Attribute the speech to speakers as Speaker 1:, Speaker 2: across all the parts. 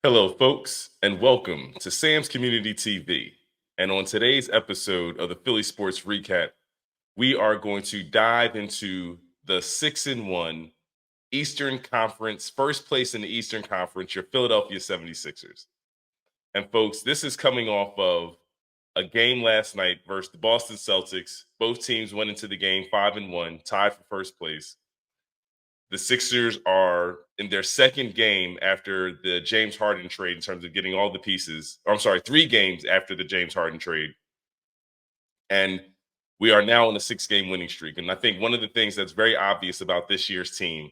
Speaker 1: Hello, folks, and welcome to Sam's Community TV. And on today's episode of the Philly Sports Recap, we are going to dive into the 6-1 Eastern Conference, first place in the Eastern Conference, your Philadelphia 76ers. And folks, this is coming off of a game last night versus the Boston Celtics. Both teams went into the game 5-1, tied for first place. The Sixers are in their second game after the James Harden trade in terms of getting all the pieces. Or I'm sorry, 3 games after the James Harden trade. And we are now on a 6-game winning streak. And I think one of the things that's very obvious about this year's team,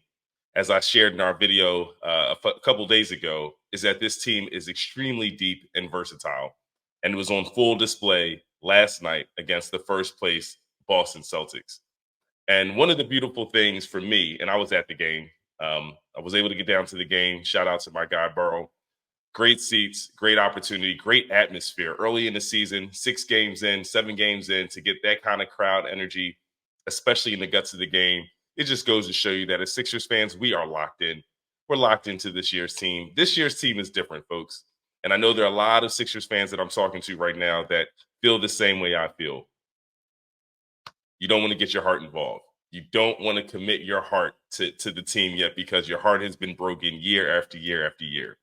Speaker 1: as I shared in our video a couple days ago, is that this team is extremely deep and versatile. And it was on full display last night against the first place Boston Celtics. And one of the beautiful things for me, and I was at the game, I was able to get down to the game. Shout out to my guy, Burrow. Great seats, great opportunity, great atmosphere early in the season, 6 games in, 7 games in, to get that kind of crowd energy, especially in the guts of the game. It just goes to show you that as Sixers fans, we are locked in. We're locked into this year's team. This year's team is different, folks. And I know there are a lot of Sixers fans that I'm talking to right now that feel the same way I feel. You don't want to get your heart involved. You don't want to commit your heart to the team yet because your heart has been broken year after year after year.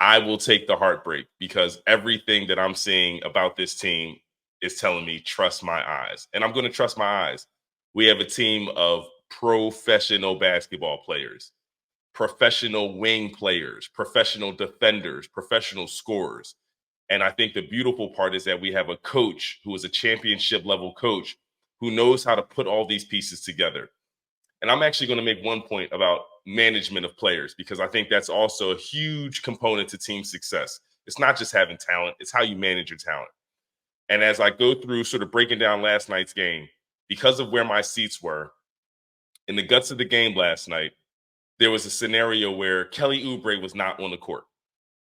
Speaker 1: I will take the heartbreak because everything that I'm seeing about this team is telling me trust my eyes. And I'm going to trust my eyes. We have a team of professional basketball players, professional wing players, professional defenders, professional scorers. And I think the beautiful part is that we have a coach who is a championship level coach who knows how to put all these pieces together. And I'm actually going to make one point about management of players because I think that's also a huge component to team success. It's not just having talent, it's how you manage your talent. And as I go through sort of breaking down last night's game, because of where my seats were, in the guts of the game last night, there was a scenario where Kelly Oubre was not on the court.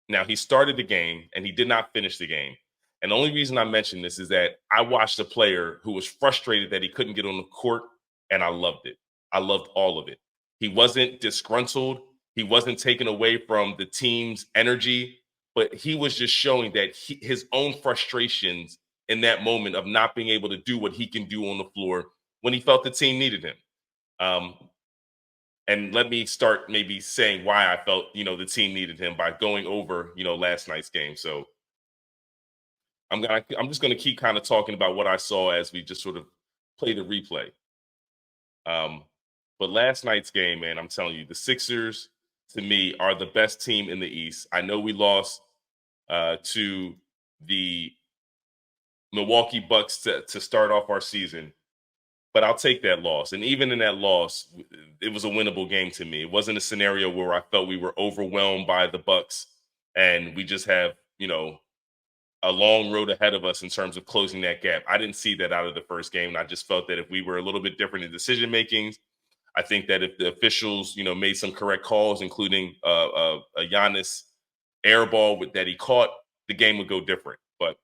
Speaker 1: Now, he started the game and he did not finish the game. And the only reason I mention this is that I watched a player who was frustrated that he couldn't get on the court, and I loved it. I loved all of it. He wasn't disgruntled. He wasn't taken away from the team's energy, but he was just showing that his own frustrations in that moment of not being able to do what he can do on the floor when he felt the team needed him. Um, and let me start maybe saying why I felt, the team needed him by going over, last night's game. So I'm just gonna keep kind of talking about what I saw as we just sort of play the replay. Um, but last night's game, man, I'm telling you, the Sixers to me are the best team in the East. I know we lost to the Milwaukee Bucks to start off our season, but I'll take that loss. And even in that loss, it was a winnable game to me. It wasn't a scenario where I felt we were overwhelmed by the Bucks and we just have, a long road ahead of us in terms of closing that gap. I didn't see that out of the first game. And I just felt that if we were a little bit different in decision makings, I think that if the officials, made some correct calls, including a Giannis air ball that he caught, the game would go different. But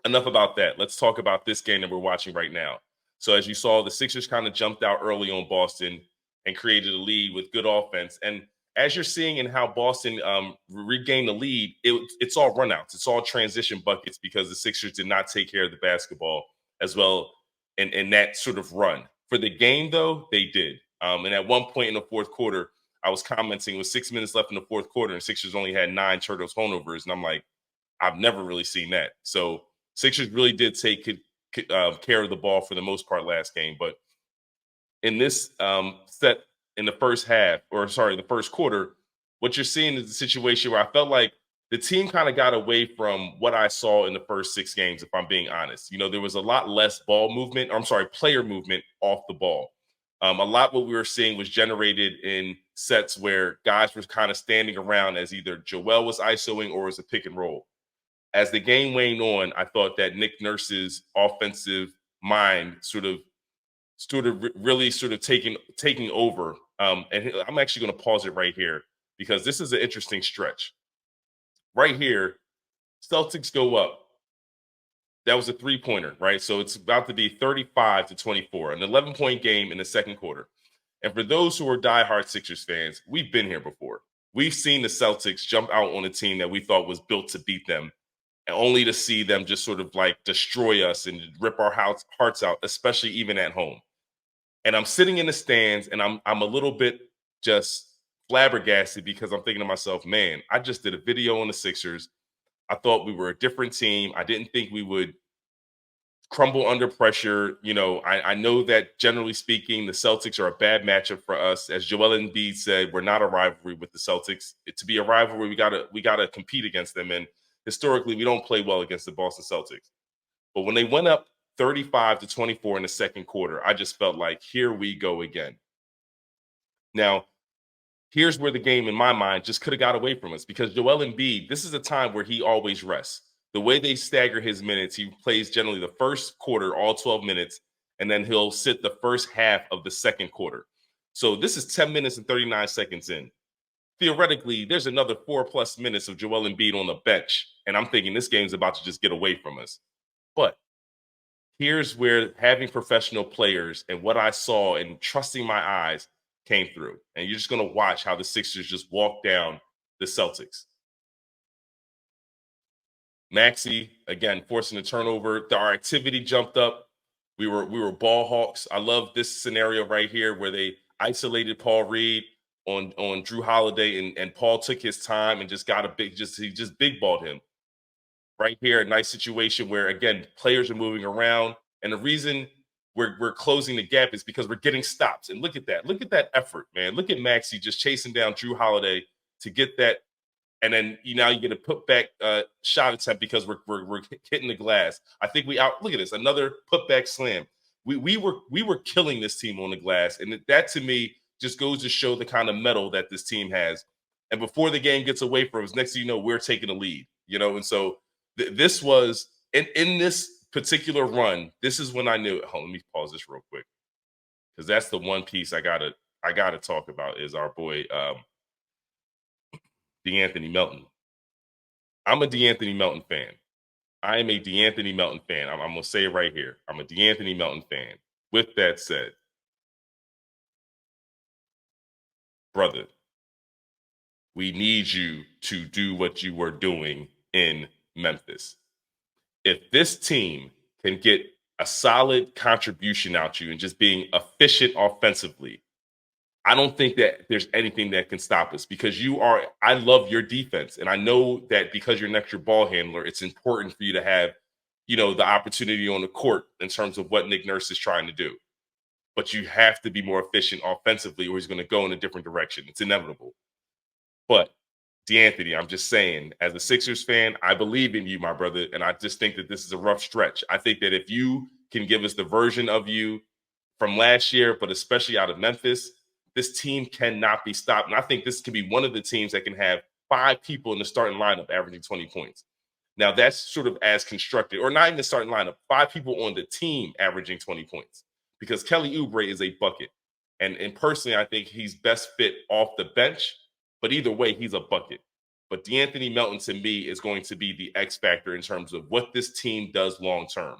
Speaker 1: enough about that. Let's talk about this game that we're watching right now. So as you saw, the Sixers kind of jumped out early on Boston and created a lead with good offense. And as you're seeing in how Boston regained the lead, it's all runouts. It's all transition buckets because the Sixers did not take care of the basketball as well in that sort of run. For the game, though, they did. And at one point in the fourth quarter, I was commenting with 6 minutes left in the fourth quarter, and Sixers only had 9 turnovers. And I'm like, I've never really seen that. So Sixers really did take care of the ball for the most part last game. But in this set in the the first quarter, what you're seeing is a situation where I felt like the team kind of got away from what I saw in the first 6 games, if I'm being honest. There was a lot less player movement off the ball. A lot what we were seeing was generated in sets where guys were kind of standing around as either Joel was ISOing or as a pick and roll. As the game waned on, I thought that Nick Nurse's offensive mind really sort of taking over. And I'm actually going to pause it right here because this is an interesting stretch. Right here, Celtics go up. That was a 3-pointer, right? So it's about to be 35-24, an 11-point game in the second quarter. And for those who are diehard Sixers fans, we've been here before. We've seen the Celtics jump out on a team that we thought was built to beat them, and only to see them just sort of like destroy us and rip our hearts out, especially even at home. And I'm sitting in the stands and I'm a little bit just flabbergasted because I'm thinking to myself, man, I just did a video on the Sixers. I thought we were a different team. I didn't think we would crumble under pressure. I know that generally speaking, the Celtics are a bad matchup for us. As Joel Embiid said, we're not a rivalry with the Celtics. To be a rivalry, we gotta compete against them. And historically, we don't play well against the Boston Celtics. But when they went up 35-24 in the second quarter, I just felt like here we go again. Now, here's where the game in my mind just could have got away from us because Joel Embiid, this is a time where he always rests. The way they stagger his minutes, he plays generally the first quarter, all 12 minutes, and then he'll sit the first half of the second quarter. So this is 10 minutes and 39 seconds in. Theoretically, there's another 4+ minutes of Joel Embiid on the bench, and I'm thinking this game's about to just get away from us. But here's where having professional players and what I saw and trusting my eyes came through. And you're just going to watch how the Sixers just walk down the Celtics. Maxey again forcing a turnover. Our activity jumped up. We were ball hawks. I love this scenario right here where they isolated Paul Reed on Drew Holiday, and Paul took his time and just got he just big balled him right here. A nice situation where again players are moving around, and the reason we're closing the gap is because we're getting stops. And look at that! Look at that effort, man! Look at Maxey just chasing down Drew Holiday to get that, and then now you get a put back shot attempt because we're hitting the glass. I think we out. Look at this, another putback slam. We were killing this team on the glass, and that to me just goes to show the kind of metal that this team has. And before the game gets away from us, next thing you know, we're taking the lead. And so this was in this particular run. This is when I knew. Hold on, let me pause this real quick because that's the one piece I gotta talk about is our boy DeAnthony Melton. I'm a DeAnthony Melton fan. I am a DeAnthony Melton fan. I'm gonna say it right here. I'm a DeAnthony Melton fan. With that said, brother, we need you to do what you were doing in Memphis. If this team can get a solid contribution out you and just being efficient offensively, I don't think that there's anything that can stop us because I love your defense. And I know that because you're an extra ball handler, it's important for you to have, the opportunity on the court in terms of what Nick Nurse is trying to do. But you have to be more efficient offensively or he's going to go in a different direction. It's inevitable. But DeAnthony, I'm just saying, as a Sixers fan, I believe in you, my brother. And I just think that this is a rough stretch. I think that if you can give us the version of you from last year, but especially out of Memphis, this team cannot be stopped. And I think this could be one of the teams that can have 5 people in the starting lineup averaging 20 points. Now, that's sort of as constructed, or not even the starting lineup, 5 people on the team averaging 20 points because Kelly Oubre is a bucket. And personally, I think he's best fit off the bench. But either way, he's a bucket. But DeAnthony Melton, to me, is going to be the X factor in terms of what this team does long term.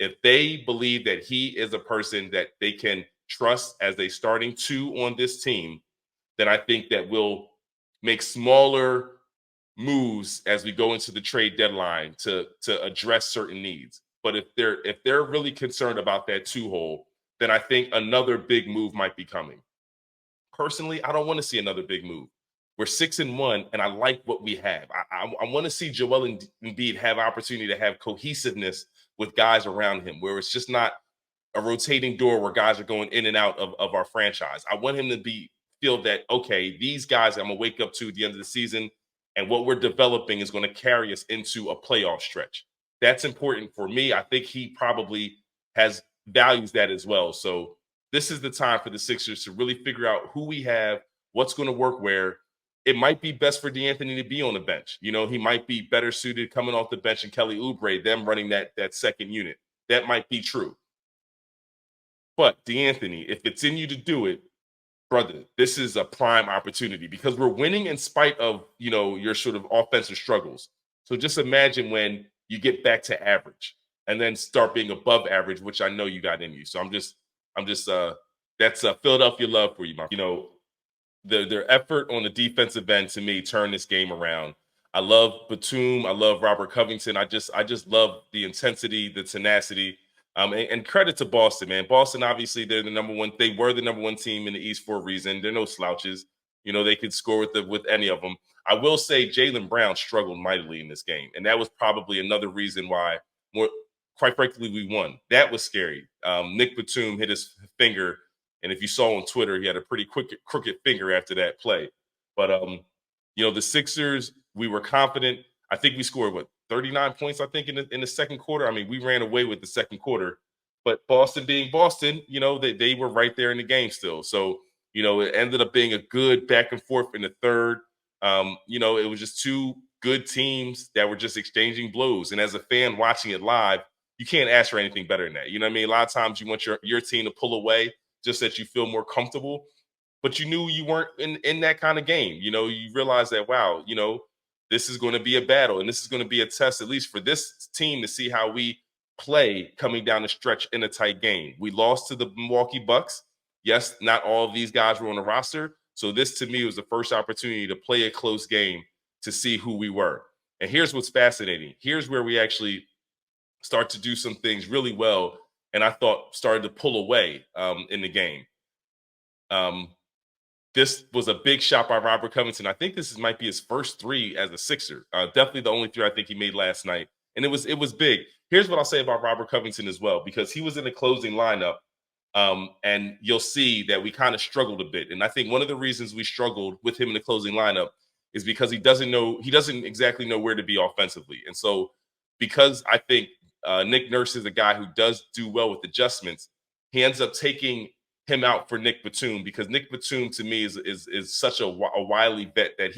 Speaker 1: If they believe that he is a person that they can trust as a starting 2 on this team, then I think that we'll make smaller moves as we go into the trade deadline to address certain needs. But if they're really concerned about that 2 hole, then I think another big move might be coming. Personally, I don't want to see another big move. We're 6-1, and I like what we have. I want to see Joel Embiid have opportunity to have cohesiveness with guys around him, where it's just not a rotating door where guys are going in and out of our franchise. I want him to feel that, okay, these guys I'm gonna wake up to at the end of the season, and what we're developing is going to carry us into a playoff stretch. That's important for me. I think he probably values that as well. So this is the time for the Sixers to really figure out who we have, what's going to work where. It might be best for DeAnthony to be on the bench. He might be better suited coming off the bench and Kelly Oubre, them running that second unit. That might be true. But DeAnthony, if it's in you to do it, brother, this is a prime opportunity because we're winning in spite of, your sort of offensive struggles. So just imagine when you get back to average and then start being above average, which I know you got in you. So I'm just that's Philadelphia love for you, my. their effort on the defensive end to me turned this game around. I love Batum. I love Robert Covington. I just love the intensity, the tenacity. And credit to Boston, man. Boston, obviously, they're the number one. They were the number one team in the East for a reason. They're no slouches. They could score with any of them. I will say Jaylen Brown struggled mightily in this game, and that was probably another reason why, more quite frankly, we won. That was scary. Nick Batum hit his finger, and if you saw on Twitter, he had a pretty quick crooked finger after that play. But the Sixers, we were confident. I think we scored 39 points, I think, in the second quarter. I mean, we ran away with the second quarter. But Boston being Boston, they were right there in the game still. So, it ended up being a good back and forth in the third. It was just two good teams that were just exchanging blows. And as a fan watching it live, you can't ask for anything better than that. You know what I mean? A lot of times you want your team to pull away just that you feel more comfortable, but you knew you weren't in that kind of game. You realize that, wow, this is going to be a battle and this is going to be a test, at least for this team, to see how we play coming down the stretch in a tight game. We lost to the Milwaukee Bucks. Yes, not all of these guys were on the roster. So this to me was the first opportunity to play a close game to see who we were. And here's what's fascinating. Here's where we actually start to do some things really well, and I thought started to pull away in the game. This was a big shot by Robert Covington. I think might be his first three as a Sixer. Definitely the only three I think he made last night, and it was big. Here's what I'll say about Robert Covington as well, because he was in the closing lineup, and you'll see that we kind of struggled a bit. And I think one of the reasons we struggled with him in the closing lineup is because he doesn't exactly know where to be offensively, and so because I think Nick Nurse is a guy who does do well with adjustments, he ends up taking him out for Nick Batum, because Nick Batum to me is such a wily vet that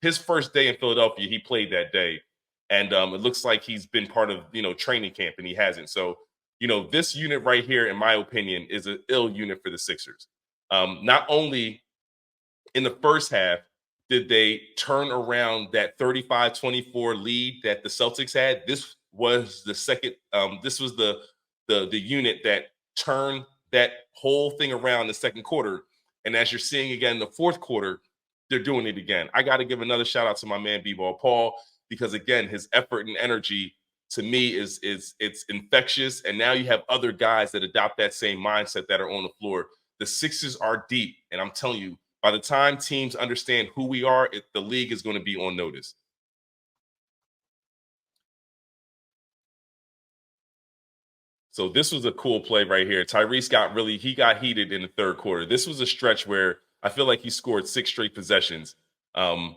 Speaker 1: his first day in Philadelphia, he played that day, and it looks like he's been part of training camp, and he hasn't. So this unit right here, in my opinion, is an ill unit for the Sixers. Not only in the first half did they turn around that 35-24 lead that the Celtics had. This was the second. This was the unit that turned that whole thing around the second quarter. And as you're seeing again in the fourth quarter, they're doing it again. I got to give another shout out to my man B-Ball Paul, because again, his effort and energy to me is it's infectious. And now you have other guys that adopt that same mindset that are on the floor. The Sixers are deep, and I'm telling you, by the time teams understand who we are, the league is going to be on notice. So this was a cool play right here. Tyrese got heated in the third quarter. This was a stretch where I feel like he scored six straight possessions. Or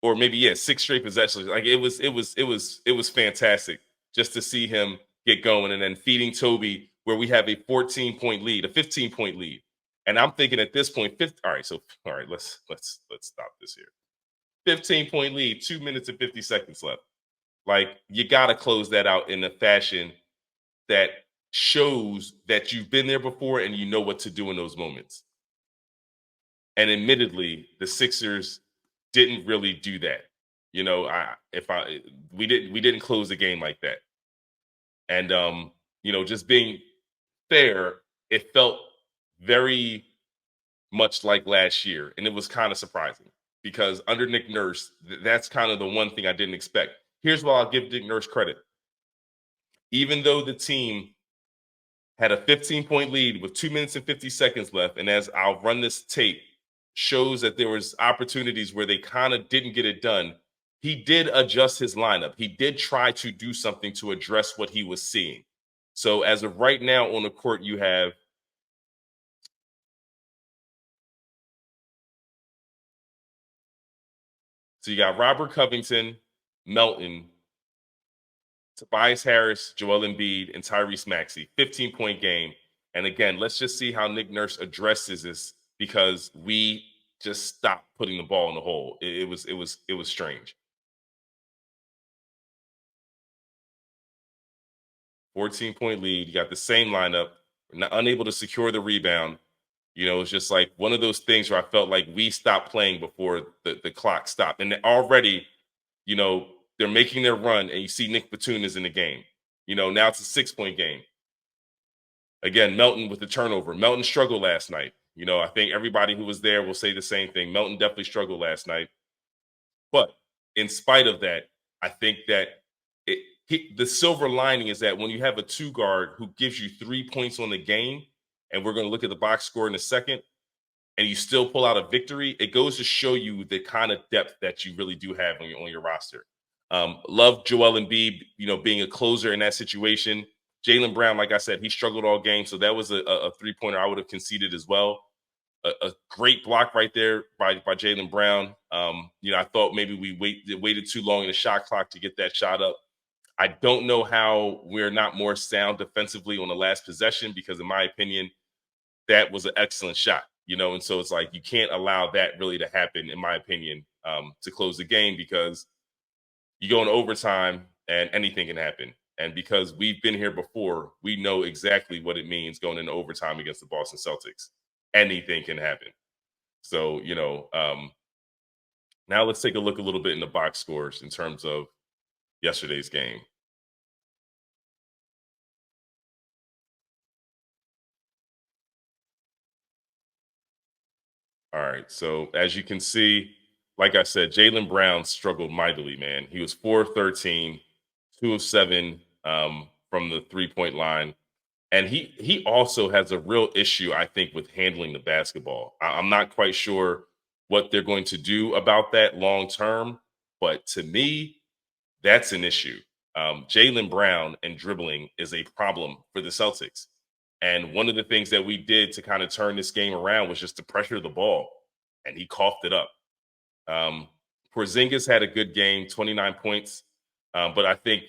Speaker 1: maybe, yeah, six straight possessions. Like it was fantastic just to see him get going, and then feeding Toby where we have a 14-point lead, a 15-point lead. And I'm thinking at this point, all right, let's stop this here. 15-point lead, 2 minutes and 50 seconds left. Like, you got to close that out in a fashion that shows that you've been there before and you know what to do in those moments. And admittedly, the Sixers didn't really do that. We didn't close the game like that. And just being fair, it felt very much like last year, and it was kind of surprising because under Nick Nurse, that's kind of the one thing I didn't expect. Here's why I'll give Nick Nurse credit. Even though the team had a 15-point lead with 2 minutes and 50 seconds left, and as I'll run this tape, shows that there was opportunities where they kind of didn't get it done, he did adjust his lineup. He did try to do something to address what he was seeing. So as of right now on the court, you have got Robert Covington, Melton, Tobias Harris, Joel Embiid, and Tyrese Maxey. 15-point game. And again, let's just see how Nick Nurse addresses this, because we just stopped putting the ball in the hole. It was strange. 14-point lead. You got the same lineup, unable to secure the rebound. It's just like one of those things where I felt like we stopped playing before the clock stopped. And already, they're making their run, and you see Nick Batum is in the game. Now it's a 6-point game. Again, Melton with the turnover. Melton struggled last night. I think everybody who was there will say the same thing. Melton definitely struggled last night. But in spite of that, I think that the silver lining is that when you have a two guard who gives you 3 points on the game, and we're going to look at the box score in a second, and you still pull out a victory, it goes to show you the kind of depth that you really do have on your roster. Love Joel Embiid, being a closer in that situation. Jalen Brown, like I said, he struggled all game, so that was a 3 pointer I would have conceded as well. A great block right there by Jalen Brown. I thought maybe we waited too long in the shot clock to get that shot up. I don't know how we're not more sound defensively on the last possession because, in my opinion, that was an excellent shot. And so it's like you can't allow that really to happen, in my opinion, to close the game because you go into overtime and anything can happen. And because we've been here before, we know exactly what it means going into overtime against the Boston Celtics. Anything can happen. So, now let's take a look a little bit in the box scores in terms of yesterday's game. All right. So as you can see, like I said, Jalen Brown struggled mightily, man. He was 4 of 13, 2 of 7 from the 3-point line. And he also has a real issue, I think, with handling the basketball. I'm not quite sure what they're going to do about that long term, but to me, that's an issue. Jalen Brown and dribbling is a problem for the Celtics. And one of the things that we did to kind of turn this game around was just to pressure the ball, and he coughed it up. Um, Porzingis had a good game, 29 points. But I think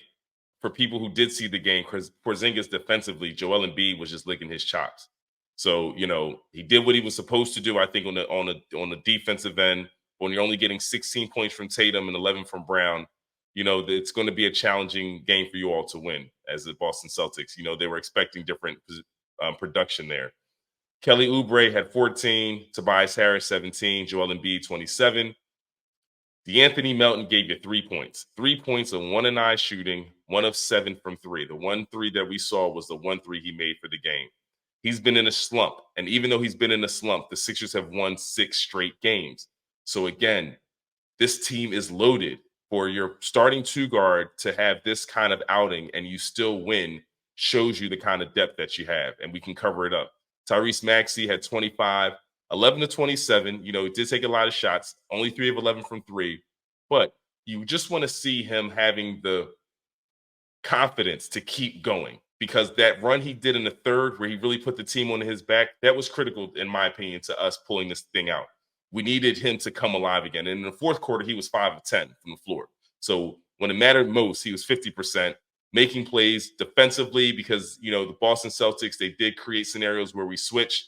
Speaker 1: for people who did see the game, Porzingis defensively, Joel Embiid was just licking his chops. So he did what he was supposed to do. I think on the defensive end, when you're only getting 16 points from Tatum and 11 from Brown, it's going to be a challenging game for you all to win as the Boston Celtics. They were expecting different production there. Kelly Oubre had 14, Tobias Harris 17, Joel Embiid 27. DeAnthony Melton gave you 3 points. 3 points of 1 of 9 shooting, 1 of 7 from three. The 1 3 that we saw was the 1 3 he made for the game. He's been in a slump. And even though he's been in a slump, the Sixers have won 6 straight games. So again, this team is loaded. For your starting two guard to have this kind of outing and you still win shows you the kind of depth that you have, and we can cover it up. Tyrese Maxey had 25, 11 to 27. He did take a lot of shots, only 3 of 11 from three, but you just want to see him having the confidence to keep going because that run he did in the third, where he really put the team on his back, that was critical, in my opinion, to us pulling this thing out. We needed him to come alive again. And in the fourth quarter, he was 5 of 10 from the floor. So when it mattered most, he was 50%, making plays defensively because, the Boston Celtics, they did create scenarios where we switched.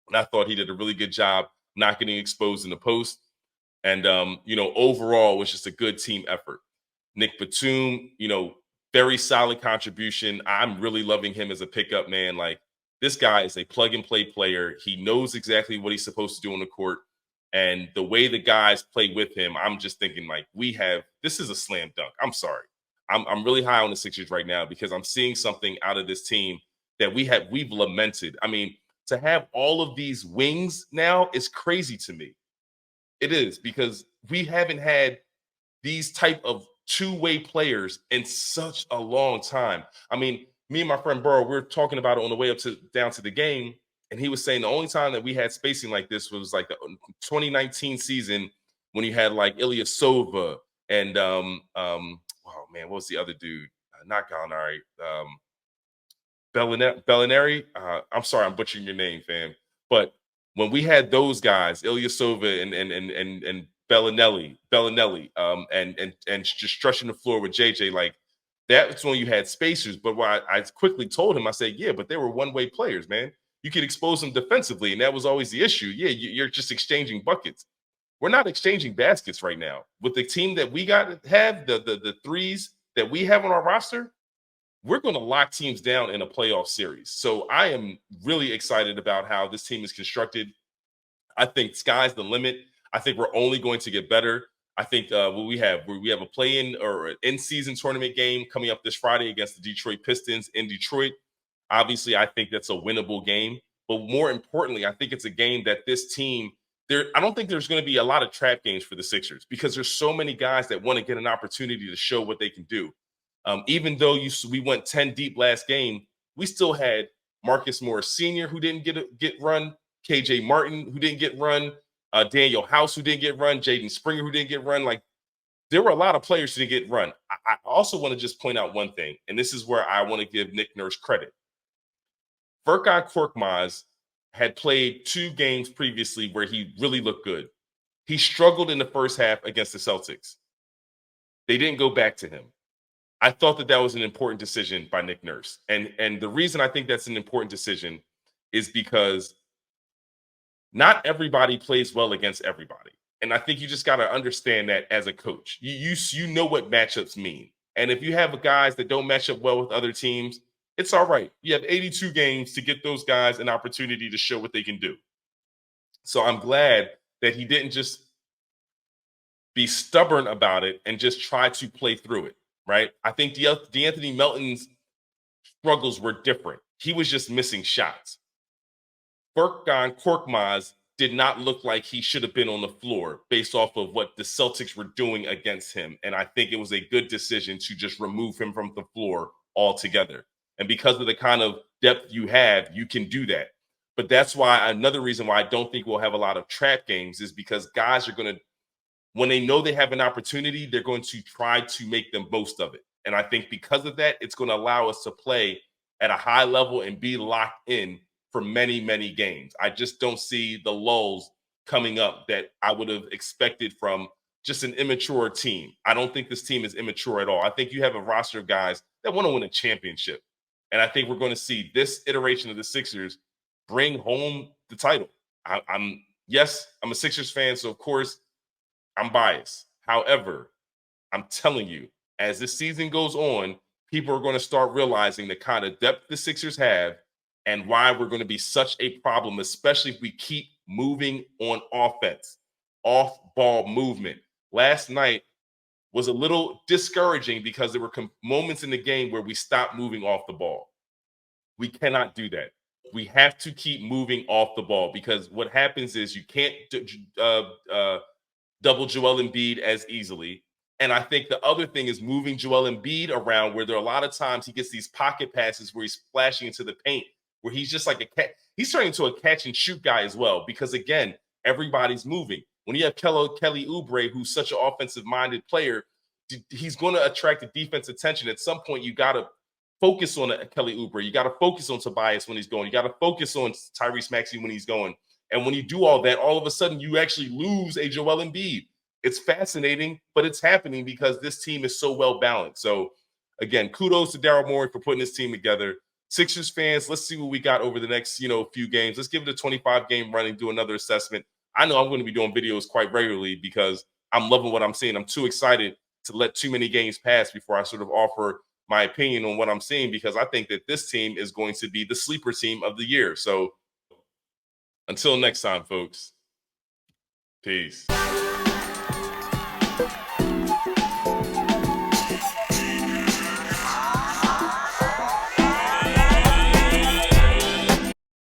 Speaker 1: And I thought he did a really good job not getting exposed in the post. And, overall, it was just a good team effort. Nick Batum, very solid contribution. I'm really loving him as a pickup, man. Like, this guy is a plug and play player. He knows exactly what he's supposed to do on the court. And the way the guys play with him, I'm just thinking like this is a slam dunk. I'm sorry. I'm really high on the Sixers right now because I'm seeing something out of this team that we've lamented. I mean, to have all of these wings now is crazy to me. It is because we haven't had these type of two-way players in such a long time. I mean, me and my friend Burrow, we are talking about it on the way down to the game, and he was saying the only time that we had spacing like this was like the 2019 season when you had like Ilyasova and oh man, what was the other dude? Not Gallinari, Bellinari. I'm sorry, I'm butchering your name, fam. But when we had those guys, Ilyasova and Bellinelli, and just stretching the floor with JJ, like that's when you had spacers. But what I quickly told him, I said, yeah, but they were one-way players, man. You could expose them defensively, and that was always the issue. Yeah, you're just exchanging buckets. We're not exchanging baskets right now. With the team that we have the threes that we have on our roster, we're going to lock teams down in a playoff series. So I am really excited about how this team is constructed. I think sky's the limit. I think we're only going to get better. I think what we have a play-in or an in-season tournament game coming up this Friday against the Detroit Pistons in Detroit. Obviously, I think that's a winnable game. But more importantly, I think it's a game that this team there. I don't think there's going to be a lot of trap games for the Sixers because there's so many guys that want to get an opportunity to show what they can do. Even though we went 10 deep last game, we still had Marcus Morris Sr. who didn't get run, KJ Martin who didn't get run, Daniel House who didn't get run, Jaden Springer who didn't get run. Like there were a lot of players who didn't get run. I also want to just point out one thing, and this is where I want to give Nick Nurse credit. Furkan Korkmaz had played 2 games previously where he really looked good. He struggled in the first half against the Celtics. They didn't go back to him. I thought that was an important decision by Nick Nurse. And the reason I think that's an important decision is because not everybody plays well against everybody. And I think you just got to understand that as a coach. You know what matchups mean. And if you have guys that don't match up well with other teams, it's all right. You have 82 games to get those guys an opportunity to show what they can do. So I'm glad that he didn't just be stubborn about it and just try to play through it, right? I think DeAnthony Melton's struggles were different. He was just missing shots. Furkan Korkmaz did not look like he should have been on the floor based off of what the Celtics were doing against him. And I think it was a good decision to just remove him from the floor altogether. And because of the kind of depth you have, you can do that. But that's why another reason why I don't think we'll have a lot of trap games is because guys are going to, when they know they have an opportunity, they're going to try to make the most of it. And I think because of that, it's going to allow us to play at a high level and be locked in for many, many games. I just don't see the lulls coming up that I would have expected from just an immature team. I don't think this team is immature at all. I think you have a roster of guys that want to win a championship. And I think we're going to see this iteration of the Sixers bring home the title. I'm a Sixers fan, so of course I'm biased. However, I'm telling you, as this season goes on, people are going to start realizing the kind of depth the Sixers have and why we're going to be such a problem, especially if we keep moving on offense, off-ball movement. Last night was a little discouraging because there were moments in the game where we stopped moving off the ball. We cannot do that. We have to keep moving off the ball because what happens is you can't double Joel Embiid as easily. And I think the other thing is moving Joel Embiid around where there are a lot of times he gets these pocket passes where he's splashing into the paint, where he's just like he's turning into a catch and shoot guy as well. Because again, everybody's moving. When you have Kelly Oubre, who's such an offensive minded player, he's going to attract the defense attention. At some point, you got to focus on Kelly Oubre. You got to focus on Tobias when he's going. You got to focus on Tyrese Maxey when he's going. And when you do all that, all of a sudden you actually lose a Joel Embiid. It's fascinating, but it's happening because this team is so well balanced. So again, kudos to Daryl Morey for putting this team together. Sixers fans, let's see what we got over the next, few games. Let's give it a 25-game run and do another assessment. I know I'm going to be doing videos quite regularly because I'm loving what I'm seeing. I'm too excited to let too many games pass before I sort of offer my opinion on what I'm seeing, because I think that this team is going to be the sleeper team of the year. So until next time, folks, peace.